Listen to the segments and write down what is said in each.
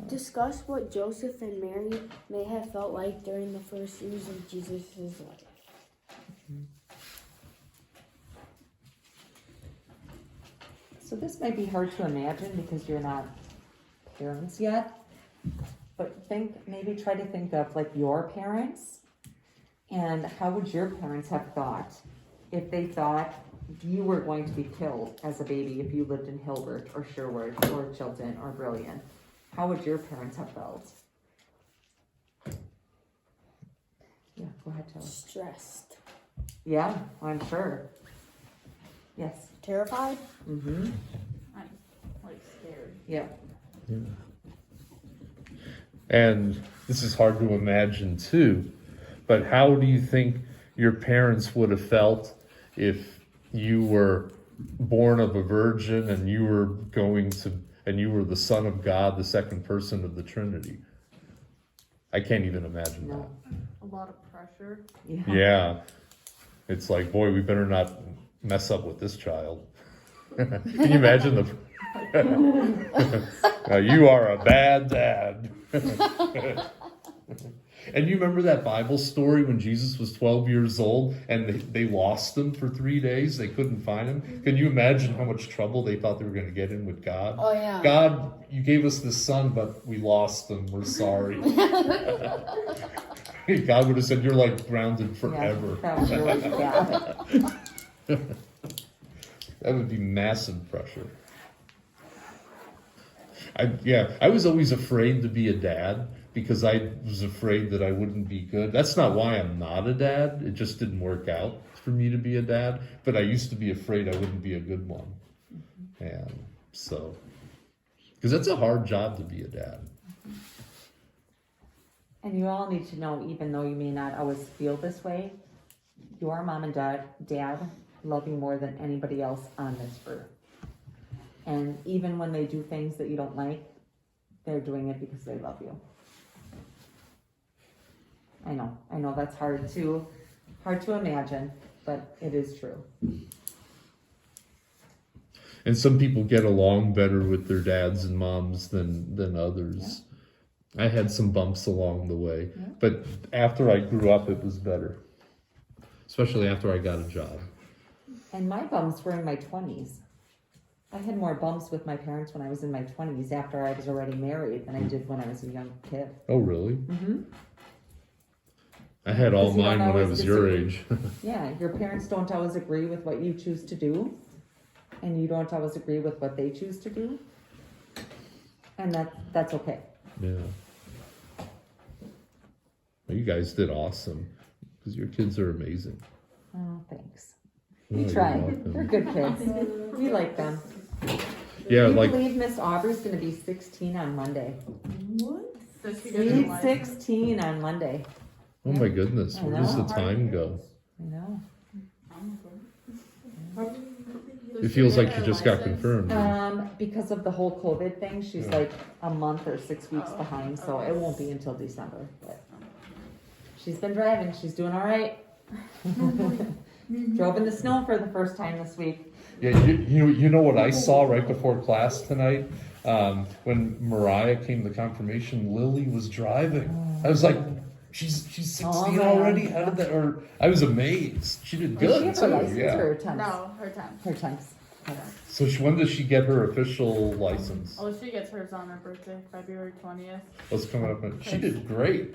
discuss what Joseph and Mary may have felt like during the first years of Jesus' life. So this might be hard to imagine because you're not parents yet, but maybe try to think of like your parents and how would your parents have thought if they thought you were going to be killed as a baby if you lived in Hilbert or Sherwood or Chilton or Brilliant. How would your parents have felt? Yeah, go ahead, Taylor. Stressed. Yeah, I'm sure. Yes. Terrified? Mm-hmm. I'm like scared. Yeah. And this is hard to imagine too, but how do you think your parents would have felt if you were born of a virgin and you were the Son of God, the second person of the Trinity? I can't even imagine No. A lot of pressure. Yeah. that. Yeah. It's like, boy, we better not mess up with this child. Can you imagine you are a bad dad. And you remember that Bible story when Jesus was 12 years old and they lost him for 3 days? They couldn't find him. Can you imagine how much trouble they thought they were going to get in with God? Oh, yeah. God, you gave us this son, but we lost him. We're sorry. God would have said, you're like grounded forever. Yeah, that was really bad. That would be massive pressure. I was always afraid to be a dad because I was afraid that I wouldn't be good. That's not why I'm not a dad. It just didn't work out for me to be a dad. But I used to be afraid I wouldn't be a good one. And so, because that's a hard job to be a dad. And you all need to know, even though you may not always feel this way, your mom and dad love you more than anybody else on this earth. And even when they do things that you don't like, they're doing it because they love you. I know that's hard to imagine, but it is true. And some people get along better with their dads and moms than others. Yeah. I had some bumps along the way, but after I grew up, it was better. Especially after I got a job. And my bumps were in my 20s. I had more bumps with my parents when I was in my 20s after I was already married than I did when I was a young kid. Oh, really? Mm-hmm. I had all Because you don't mine when I always was your disagree. age. Yeah, your parents don't always agree with what you choose to do, and you don't always agree with what they choose to do, and that's okay. Yeah. Well, you guys did awesome because your kids are amazing. Oh, thanks. Oh, We you're try. welcome. They're good kids. We like them. Yeah, Can you like believe Miss Aubrey's going to be 16 on Monday? What? So she doesn't She's like 16 on Monday. oh my goodness, I where does the know. time go? I know. It feels like she just got confirmed. Because of the whole COVID thing, she's Yeah. like a month or 6 weeks behind, so it won't be until December. But she's been driving. She's doing all right. Drove in the snow for the first time this week. Yeah, you know what I saw right before class tonight? When Mariah came to confirmation, Lily was driving. I was like, she's 16 man. already? How did that? Or I was amazed. She did Does she good have her too. license or Yeah. her temps? No, her time. Her temps. Okay. So when does she get her official license? Oh, she gets hers on her birthday, February 20th. What's coming up? She did great.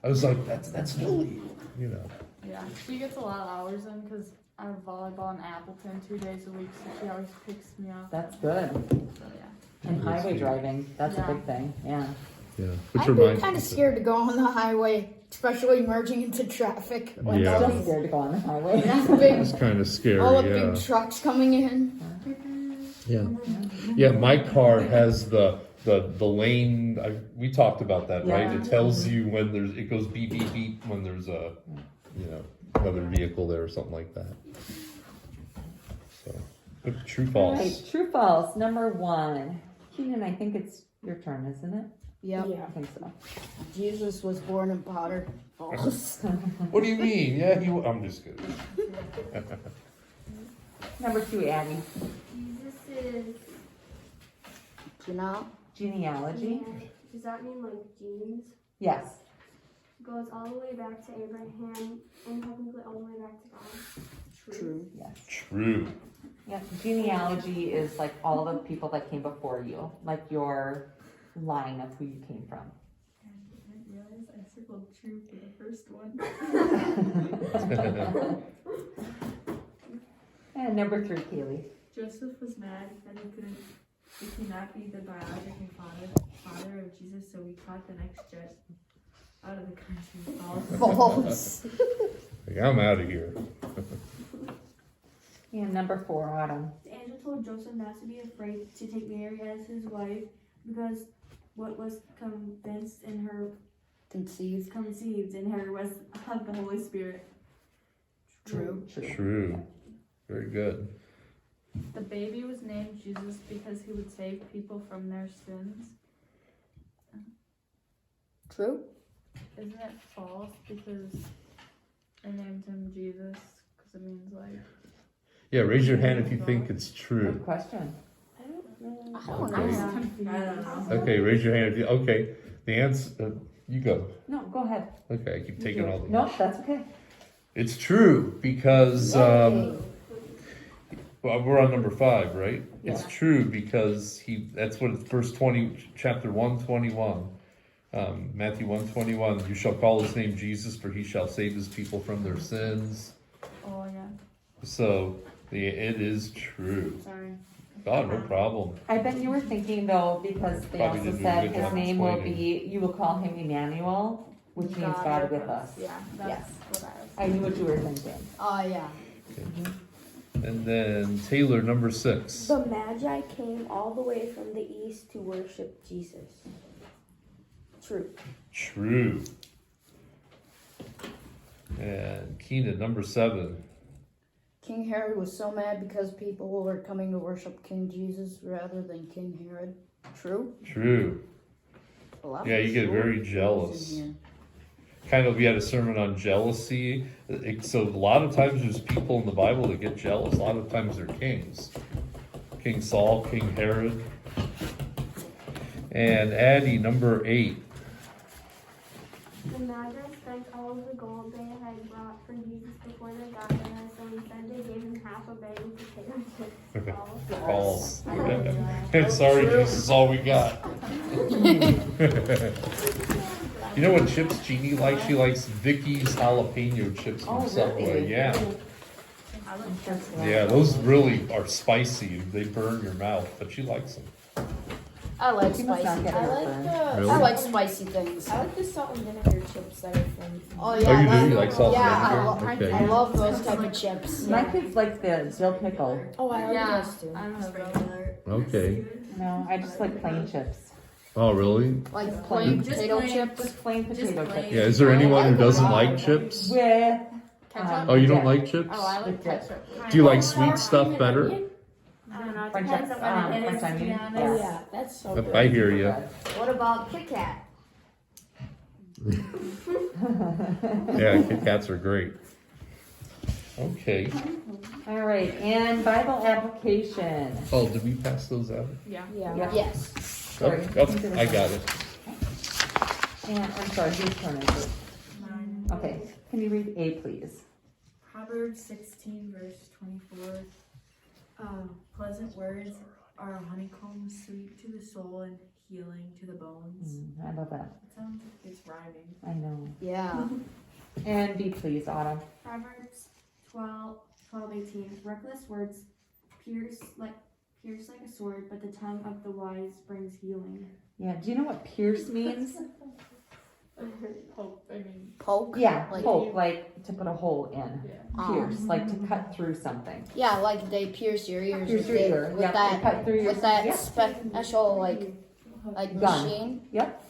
I was like, that's Lily. You know. Yeah, she gets a lot of hours in because I have volleyball in Appleton 2 days a week, so she always picks me up. That's good. So, yeah. And That's highway good. driving, that's a Yeah. big thing, yeah. Yeah. Which I'd be reminds kind me- of scared to go on the highway, especially merging into traffic. Like Yeah. all Just these scared to go on the highway. big, It's kind of scary. all the Yeah. big trucks coming in. Yeah, yeah. My car has the lane. We talked about that, right? Yeah. It tells you when it goes beep beep beep when there's another vehicle there or something like that. So, but true false. Right, true false, number 1. Keenan, I think it's your turn, isn't it? Yep. Yeah. I think so. Jesus was born in Potter. False. What do you mean? Yeah, I'm just kidding. Number 2, Addie. Jesus is You know? Genealogy. Does that mean like genes? Yes. Goes all the way back to Abraham and technically all the way back to God. True. Yes. True. Yeah, genealogy is like all the people that came before you, like your line of who you came from. I didn't realize I circled true for the first one. And number 3, Kaylee. Joseph was mad that he could not be the biological father of Jesus, so we caught the next jet out of the country. False. Like, I'm out of here. And number 4, Autumn. The angel told Joseph not to be afraid to take Mary as his wife because what was conceived in her was of the Holy Spirit. True. True. Very good. The baby was named Jesus because he would save people from their sins. True. Isn't it false because they named him Jesus? Because it means like. Yeah, raise your hand if you think it's true. Good question. I don't know. I don't Okay. know. I don't know. Okay, raise your hand if you, okay. The answer, you go. No, go ahead. Okay, I keep You taking do all it. the. No, that's okay. It's true because, Yay. well, we're on number 5, right? It's Yeah. true because that's what it's verse 20, chapter 121. Matthew 121, you shall call his name Jesus, for he shall save his people from their sins. Oh yeah. So, it is true. Sorry. God, no problem. I bet you were thinking though, because they Probably also didn't do a said good his job name will explaining. be, you will call him Emmanuel, which means God with us. Yeah, that's Yes. what I was. I knew what you were thinking. Oh, yeah. And then Taylor, number 6. The Magi came all the way from the east to worship Jesus. True. True. And Keenan, number 7. King Herod was so mad because people were coming to worship King Jesus rather than King Herod. True. True. A lot of Yeah, you get short very words in jealous. here. Kind of, we had a sermon on jealousy. So a lot of times there's people in the Bible that get jealous. A lot of times they're kings. King Saul, King Herod. And Addie, number 8. The Magi spent all of the gold they had brought for Jesus before they got there, so instead they gave him half a bag of potatoes. False. Sorry, Jesus is all we got. You know what chips Jeannie likes? She likes Vicky's jalapeno chips from Oh, Subway. really? Yeah. I like Yeah, those really are spicy. They burn your mouth, but she likes them. I like You must not spicy. get I heartburn. like Really? I like spicy things. I like the salt and vinegar chips that are from. Oh Oh, yeah. you do? You like salt Yeah, and I vinegar? love those type of chips. My kids like the dill pickle. Oh, I like Yeah, those too. I don't know. Okay. No, I just like plain chips. Oh, really? Like plain Just potato plain- chips. Just plain potato plain. chips. Yeah, is there anyone who doesn't like chips? With, Ketchup? Oh, you don't yeah. like chips? Oh, I like With dip. ketchup. Do you like sweet stuff better? I don't know. It French depends on what it French is, to be onion? honest. Oh yeah, that's so good. I hear you. What about Kit Kat? Yeah, Kit Kats are great. Okay. All right, and Bible application. Oh, did we pass those out? Yeah. Yeah. Yep. Yes. Oh, Sorry. oh, I got it. And I'm sorry, whose turn is it? Mine. Okay, can you read A, please? Proverbs 16, verse 24. Pleasant words are a honeycomb, sweet to the soul and healing to the bones. I love that. It sounds like it's rhyming. I know. Yeah. And B, please, Autumn. Proverbs 12:18. Reckless words pierce like a sword, but the tongue of the wise brings healing. Yeah, do you know what pierce means? Hope, I mean, Poke. Yeah, Like, poke, like to put a hole in. yeah. Pierce, like to cut through something. Yeah, like they pierce your ears Pierce with, your it- ear. with Yeah, that they cut through your. with that Yeah. special like Gun. machine. Yep,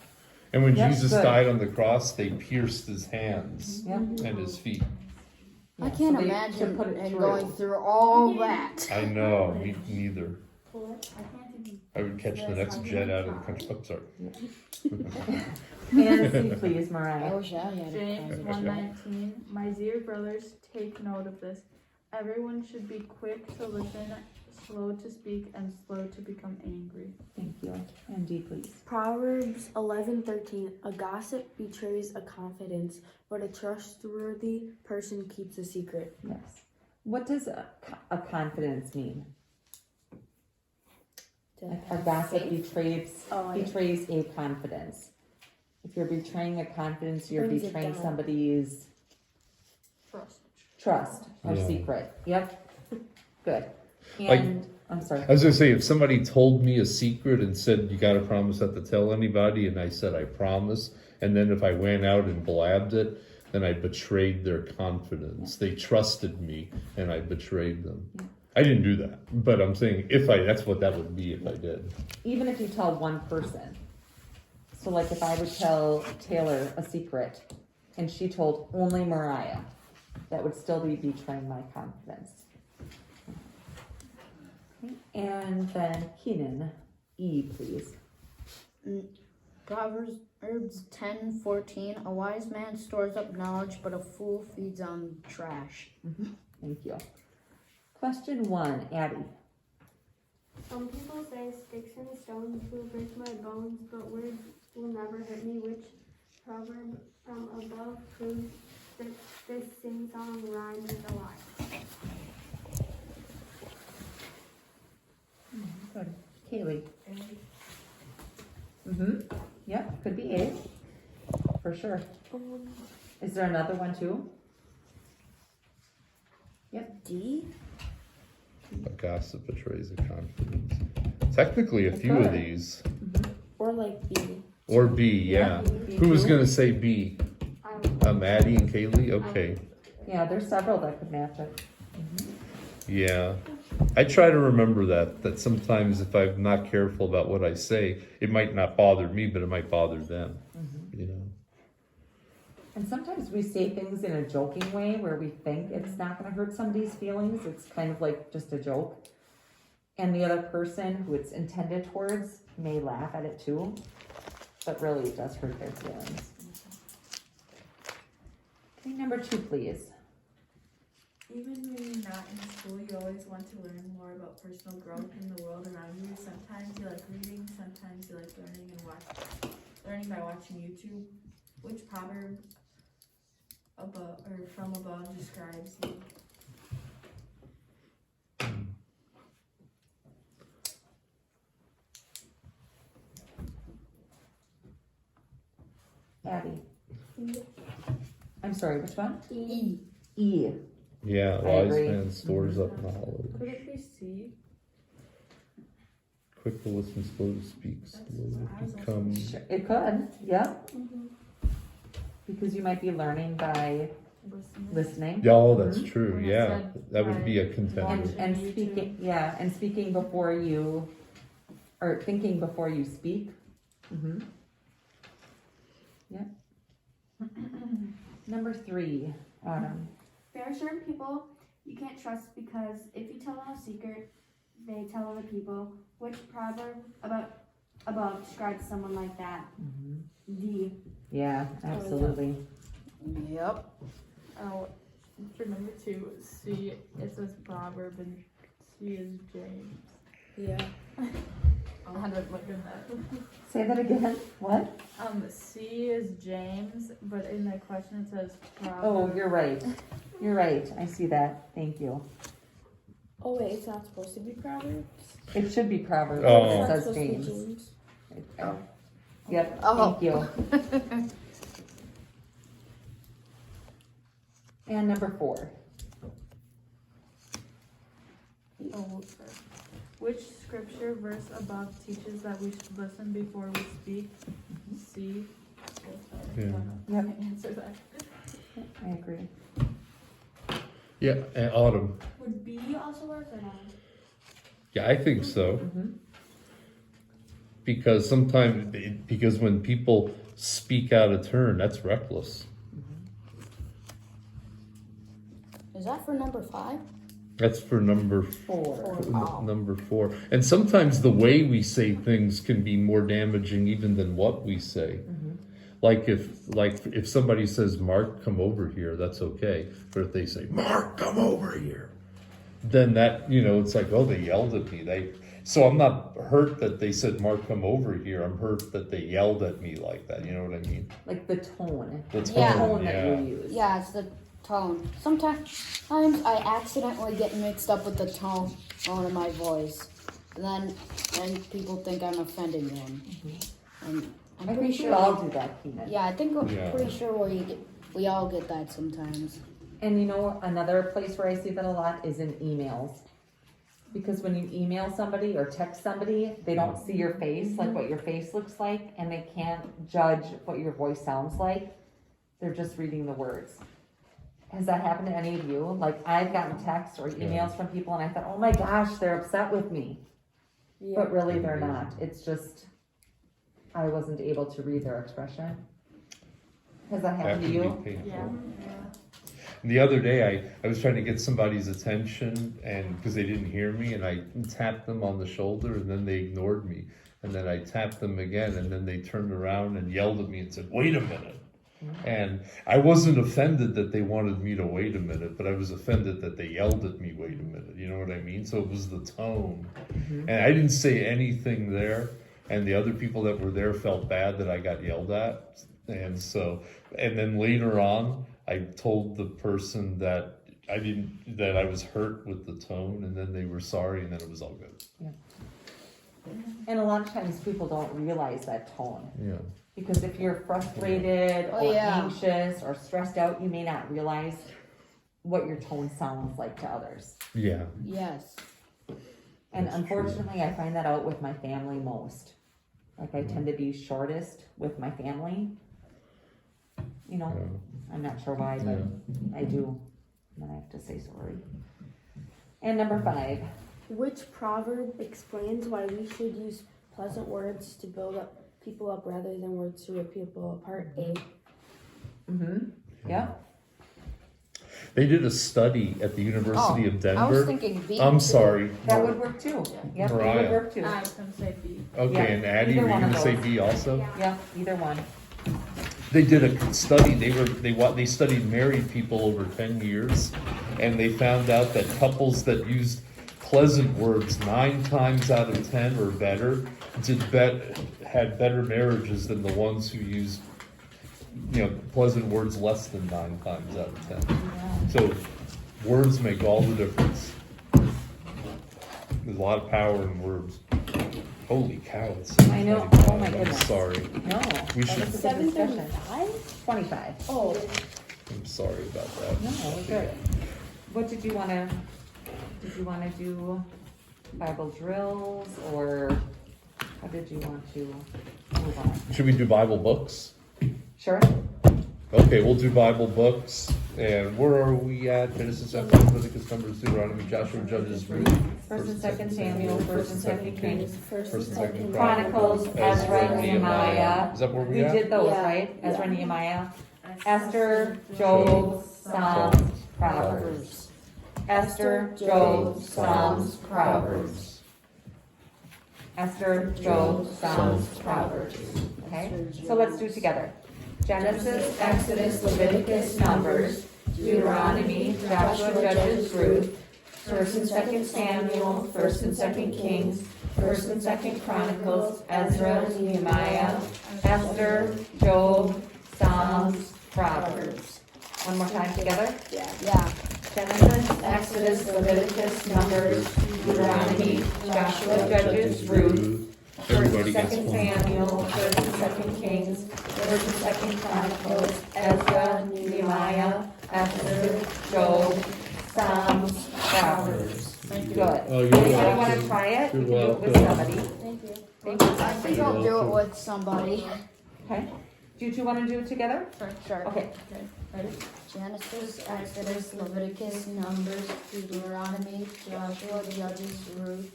And when That's Jesus good. died on the cross, they pierced his hands yep. and his feet. Yeah, I can't so they- imagine to put it and through. going through all that. I know, me neither. Pull it. I can't even. I would catch the next jet out of the country. Oh, sorry. And C, please, I Mariah. wish I had a James pen. 1:19. My dear brothers, take note of this. Everyone should be quick to listen, slow to speak and slow to become angry. Thank you. And D, please. Proverbs 11:13. A gossip betrays a confidence, but a trustworthy person keeps a secret. Yes. What does a confidence mean? A gossip betrays a confidence. If you're betraying a confidence, you're Brings it betraying down. somebody's trust or Yeah. secret. Yep. Good. Like- And I'm sorry. I was gonna say, if somebody told me a secret and said, you gotta promise not to tell anybody, and I said, I promise, and then if I went out and blabbed it, then I betrayed their confidence. They trusted me, and I betrayed them. Yeah. I didn't do that, but I'm saying, that's what that would be if I did. Even if you tell one person. So like if I would tell Taylor a secret and she told only Mariah, that would still be betraying my confidence. And then Keenan, E, please. Proverbs 10:14. A wise man stores up knowledge, but a fool feeds on trash. Thank you. Question 1, Addie. Some people say sticks and stones will break my bones, but words will never hurt me. Which proverb from above proves that this sing-song rhyme is a lie? Good. Kaylee. Yep, could be A. For sure. Is there another one too? D. A gossip betrays a confidence. Technically, a few of these. Or like B. Or B, yeah. Who was gonna say B? Maddie and Kaylee? Okay. Yeah, there's several that could match it. Yeah. I try to remember that sometimes if I'm not careful about what I say, it might not bother me, but it might bother them. You know? And sometimes we say things in a joking way where we think it's not going to hurt somebody's feelings. It's kind of like just a joke. And the other person who it's intended towards may laugh at it too. But really it does hurt their feelings. Okay, number 2, please. Even when you're not in school, you always want to learn more about personal growth in the world around you. Sometimes you like reading, sometimes you like learning by watching YouTube. Which proverb from above describes you? Abby. I'm sorry, which one? E. E. Yeah, I wise agree. man stores up knowledge. Could it be C? Quick to listen, slow to speak, slow to become. Sure, it could, yeah. Because you might be learning by listening. Yeah, oh, that's true, When I yeah. said That would be a by contender. And speaking, yeah, and speaking before you, or thinking before you speak. Yeah. Number 3, Autumn. There are certain people you can't trust because if you tell them a secret, they tell other people. Which proverb above describes someone like that? D. Yeah, absolutely. Yep. Oh, for number 2, C, it says proverb and C is James. Yeah. I'll have to look at that. Say that again. What? C is James, but in the question it says proverb. Oh, you're right. You're right. I see that. Thank you. Oh wait, it's not supposed to be Proverbs? It should be Proverbs. Oh. It It's not says supposed to be James. James. Yep. Oh. Thank you. And number 4. Oh, which scripture verse above teaches that we should listen before we speak? C. Yeah. Yep. Answer that. I agree. Yeah, and Autumn. Would B also work or not? Yeah, I think so. Because because when people speak out of turn, that's reckless. Is that for number 5? That's for number 4. number 4. And sometimes the way we say things can be more damaging even than what we say. Like if somebody says, Mark, come over here, that's okay. But if they say, Mark, come over here, then that, it's like, oh, they yelled at me. So I'm not hurt that they said, Mark, come over here. I'm hurt that they yelled at me like that. You know what I mean? Like the tone. The Yeah. Tone that yeah. you use. Yeah, it's the tone. Sometimes I accidentally get mixed up with the tone of my voice, and then people think I'm offending them. And I'm I pretty think we sure. all do that, Keenan. Yeah, I think Yeah. pretty sure we all get that sometimes. And another place where I see that a lot is in emails. Because when you email somebody or text somebody, they don't see your face, like what your face looks like, and they can't judge what your voice sounds like. They're just reading the words. Has that happened to any of you? Like, I've gotten texts or emails from people and I thought, oh my gosh, they're upset with me. But really, they're not. It's just, I wasn't able to read their expression. Has that That happened to can you? be painful. Yeah. The other day, I was trying to get somebody's attention, and because they didn't hear me, and I tapped them on the shoulder, and then they ignored me. And then I tapped them again, and then they turned around and yelled at me and said, "Wait a minute." And I wasn't offended that they wanted me to wait a minute, but I was offended that they yelled at me, "Wait a minute." You know what I mean? So it was the tone. And I didn't say anything there, and the other people that were there felt bad that I got yelled at. And then later on, I told the person that I was hurt with the tone, and then they were sorry, and then it was all good. And a lot of times people don't realize that tone. Yeah. Because if you're frustrated Oh, or yeah. anxious or stressed out, you may not realize what your tone sounds like to others. Yeah. Yes. And That's true. unfortunately, I find that out with my family most. Like, I tend to be shortest with my family. Yeah. I'm not sure why, but I do. And then I have to say sorry. And number 5. Which proverb explains why we should use pleasant words to build up people up rather than words to rip people apart? A. Yeah. They did a study at the University of I was Denver. thinking B. I'm sorry. That would work too. Yeah, that would Mariah. work too. I was gonna say B. Okay, Yeah, and Addie, either were you one of gonna say those. B also? Yeah, either one. They did a study. They studied married people over 10 years, and they found out that couples that used pleasant words 9 times out of 10 or better had better marriages than the ones who used pleasant words less than 9 times out of 10. So words make all the difference. There's a lot of power in words. Holy cow! It's I know. 7:25. Oh my I'm goodness. sorry. No. We that should- was a good discussion. 7:35? 25. Oh, I'm sorry about that. No, we're good. What did you wanna do Bible drills, or how did you want to move on? Should we do Bible books? Sure? Okay, we'll do Bible books. And where are we at? Genesis, Exodus, Leviticus, Numbers, Deuteronomy, Joshua, Judges, Ruth. 1st and 2nd Samuel, 1st and 2nd Kings, First First and and Second Second Chronicles, Ezra, Nehemiah. Is that where We we at? did those, Yeah. right? Ezra, Yeah. Nehemiah, Esther, Job, Psalms, Proverbs. Esther, Job, Psalms, Proverbs. Esther, Job, Psalms, Proverbs. Okay, so let's do it together. Genesis, Exodus, Leviticus, Numbers, Deuteronomy, Joshua, Judges, Ruth, 1st and 2nd Samuel, 1st and 2nd Kings, 1st and 2nd Chronicles, Ezra, Nehemiah, Esther, Job, Psalms, Proverbs. One more time together. Yeah. Genesis, Exodus, Leviticus, Numbers, Deuteronomy, Joshua, Judges, Ruth, 1st Everybody and gets 2nd one. Samuel, 1st and 2nd Kings, 1st and 2nd Chronicles, Ezra, Nehemiah, Esther, Job, Psalms, Proverbs. Good. Oh, you're Anybody welcome. want to try it? You're You can do it with welcome. somebody. Thank you. Thank you. I think I'll do it with somebody. Okay. Do you two want to do it together? Sure. Okay. Genesis, Exodus, Leviticus, Numbers, Deuteronomy, Joshua, Judges, Ruth,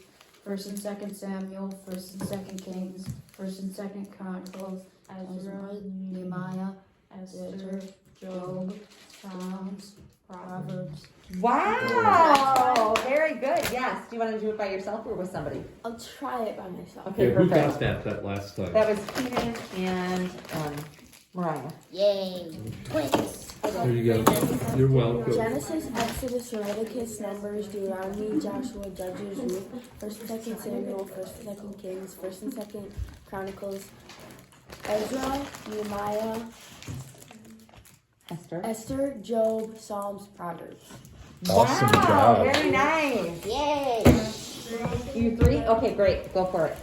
1st and 2nd Samuel, 1st and 2nd Kings, 1st and 2nd Chronicles, Ezra, Nehemiah, Esther, Job, Psalms, Proverbs. Wow. Very good. Yes. Do you want to do it by yourself or with somebody? I'll try it by myself. Okay, Who perfect. got that last time? That was Keenan and Mariah. Yay! Twins. So There you go. You're welcome. Genesis, Exodus, Leviticus, Numbers, Deuteronomy, Joshua, Judges, Ruth, 1st and 2nd Samuel, 1st and 2nd Kings, 1st and 2nd Chronicles, Ezra, Nehemiah, Esther, Job, Psalms, Proverbs. Awesome Wow, job. very nice. Yay! You three? Okay, great. Go for it.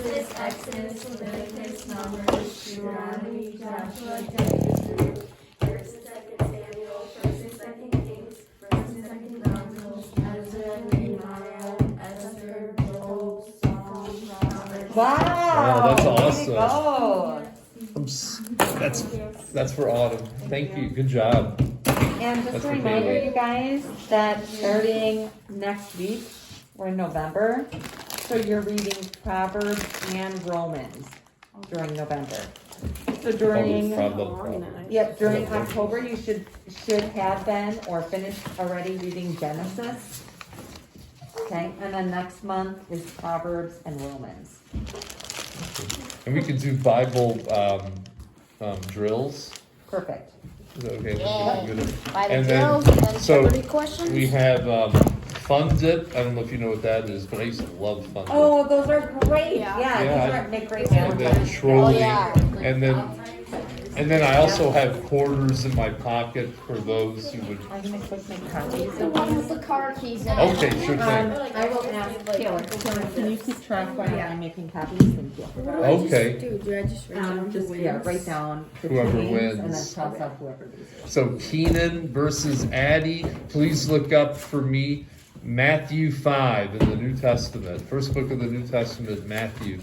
Genesis, Exodus, Leviticus, Numbers, Deuteronomy, Joshua, Judges, Ruth, 1st and 2nd Samuel, 1st and 2nd Kings, 1st and 2nd Chronicles, Ezra, Nehemiah, Esther, Job, Psalms, Proverbs. Wow. that's way to awesome. go. That's for autumn. Thank you. Good job. And just That's a for reminder, Bailey. you guys, that starting next week, we're in November, so you're reading Proverbs and Romans during November. So during, Problem. yep, during October, you should have been or finished already reading Genesis. Okay, and then next month is Proverbs and Romans. And we could do Bible drills. Perfect. Is that okay? Yeah. Good. By the And then- drills and then so Jeopardy questions. We have Fund It. I don't know if you know what that is, but I used to love Fund It. Oh, those are great, Yeah. yeah, Yeah, these are, make great And then Valentine's. Oh trolling. yeah. And then I also have quarters in my pocket for those who would. I'm gonna quick make copies. The one with the car keys in it. Okay, sure thing. I will ask Taylor, can you keep track while I'm making copies? Thank you. Okay. Do I just write down Just, the yeah, wins? write down the Whoever two names wins. and then toss up whoever loses. So Keenan versus Addie. Please look up for me Matthew 5 in the New Testament. First book of the New Testament, Matthew.